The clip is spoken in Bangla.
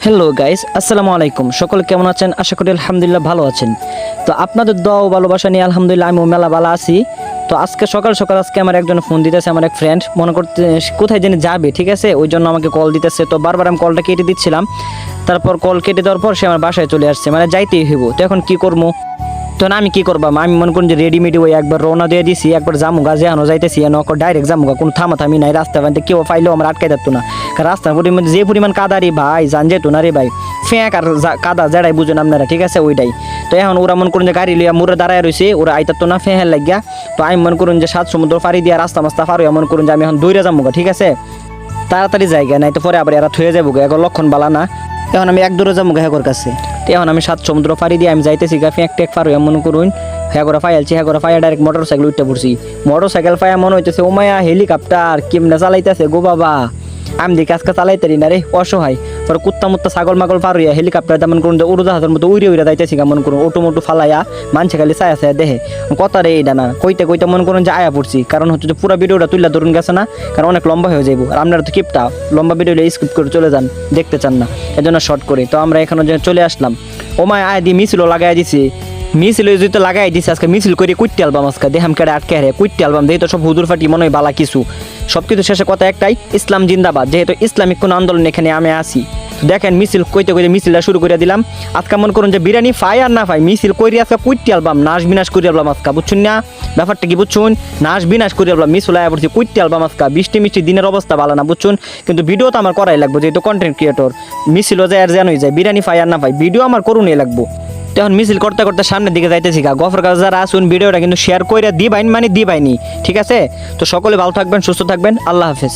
হ্যালো গাইস, আসসালামু আলাইকুম। সকলে কেমন আছেন? আশা করি আলহামদুলিল্লাহ ভালো আছেন। তো আপনাদের দোয়া ও ভালোবাসা নিয়ে আলহামদুলিল্লাহ আমিও মেলা ভালো আছি। তো আজকে সকাল সকাল আমার একজন ফোন দিতেছে, আমার এক ফ্রেন্ড মনে করতে কোথায় যেন যাবে, ঠিক আছে, ওই জন্য আমাকে কল দিতেছে। তো বারবার আমি কলটা কেটে দিচ্ছিলাম, তারপর কল কেটে দেওয়ার পর সে আমার বাসায় চলে আসছে, মানে যাইতেই হইব। তো এখন কি করবো? তো না আমি কি করবাম, আমি মনে করুন যে রেডিমেডি ওই একবার রওনা দিয়ে দিছি, একবার জামুগা যেহানো যাইতেছি ডাইরেক্ট জামুগা, কোনো থামাথামি নাই। রাস্তা বানতে কেউ ফাইলেও আমার আটকাই দিত না, কারণ রাস্তার পরিমাণ যে পরিমাণ কাদারি ভাই জান যেত না রে ভাই, ফ্যাঁক আর কাদা যেটাই বুঝুন আপনারা, ঠিক আছে ওইটাই। তো এখন ওরা মনে করুন যে গাড়ি লিয়া মুরে দাঁড়ায় রয়েছে, ওরা আইতার তো না ফ্যাঁ লাগিয়া। তো আমি মনে করুন যে 7 সমুদ্র ফাড়ি দিয়া রাস্তা মাস্তা ফার হইয়া মনে করুন যে আমি এখন দৌড়ে যাবো, ঠিক আছে, তাড়াতাড়ি জায়গা নাই তো পরে আবার এরা থুয়ে যাবো, এখন লক্ষণ বালা না। এখন আমি এক দূরে যাবো হ্যাগোর কাছে। তো এখন আমি 7 সমুদ্র ফাড়ি দিয়ে আমি যাইতেছি গাফি এক টেক ফার হইয়া মনে করুন হ্যাগোরা ফাইলছি, হ্যাগোরা ফাইয়া ডাইরেক্ট মোটর সাইকেল উঠতে পড়ছি। মোটর সাইকেল ফাইয়া মনে হইতেছে ও মায়া হেলিকপ্টার কেমনে চালাইতেছে গো বাবা, আমি দেখি আজকে চালাইতারি না রে, অসহায়। পরে কুত্তা মুত্তা ছাগল মাগল পার হইয়া হেলিকপ্টার তেমন করুন উড়োজাহাজের মতো উড়ে উড়ে যাইতেছি মনে করুন, অটো মোটো ফালাইয়া মানছে খালি ছায়া ছায়া দেহে কথা রে এইটা না কইতে কইতে মনে করুন যে আয়া পড়ছি। কারণ হচ্ছে যে পুরো ভিডিওটা তুললে ধরুন গেছে না, কারণ অনেক লম্বা হয়ে যাইব, আর আপনারা তো কিপটা লম্বা ভিডিও স্কিপ করে চলে যান, দেখতে চান না, এই জন্য শর্ট করে। তো আমরা এখানে চলে আসলাম। ও মায় আয় দিয়ে মিছিলও লাগাই দিছি, মিছিল যদি লাগাই দিছে আজকে মিছিল করে কুইট্টি অ্যালবাম, আজকে দেহাম কেটে আটকে হারে কুইট্টি অ্যালবাম দেখি তো সব হুদুর ফাটি মনে হয় বালা কিছু। সব কিছু শেষে কথা একটাই, ইসলাম জিন্দাবাদ, যেহেতু ইসলামিক কোনো আন্দোলন এখানে আমি আসি। দেখেন মিছিল কইতে কইতে মিছিলটা শুরু করে দিলাম। আজকে মনে করুন যে বিরিয়ানি ফাই আর না ফাই মিছিল করি আজকে কুইট্টি অ্যালবাম নাশ বিনাশ করি অ্যালবাম আজকে, বুঝছেন না ব্যাপারটা কি? বুঝছুন, নাশ বিনাশ করি অ্যালবাম মিছিল আয়া পড়ছি কুইট্টি অ্যালবাম আজকে। বৃষ্টি মিষ্টি দিনের অবস্থা ভালো না, বুঝছুন, কিন্তু ভিডিও তো আমার করাই লাগবে, যেহেতু কন্টেন্ট ক্রিয়েটর। মিছিলও যায় আর যেন যায়, বিরিয়ানি ফাই আর না ফাই ভিডিও আমার করুনই লাগবো। তখন মিছিল করতে করতে সামনের দিকে যাইতেছি গফর কাজ যারা আসুন ভিডিওটা কিন্তু শেয়ার করে দিবাইন, মানে দিবাইনি, ঠিক আছে। তো সকলে ভালো থাকবেন, সুস্থ থাকবেন, আল্লাহ হাফেজ।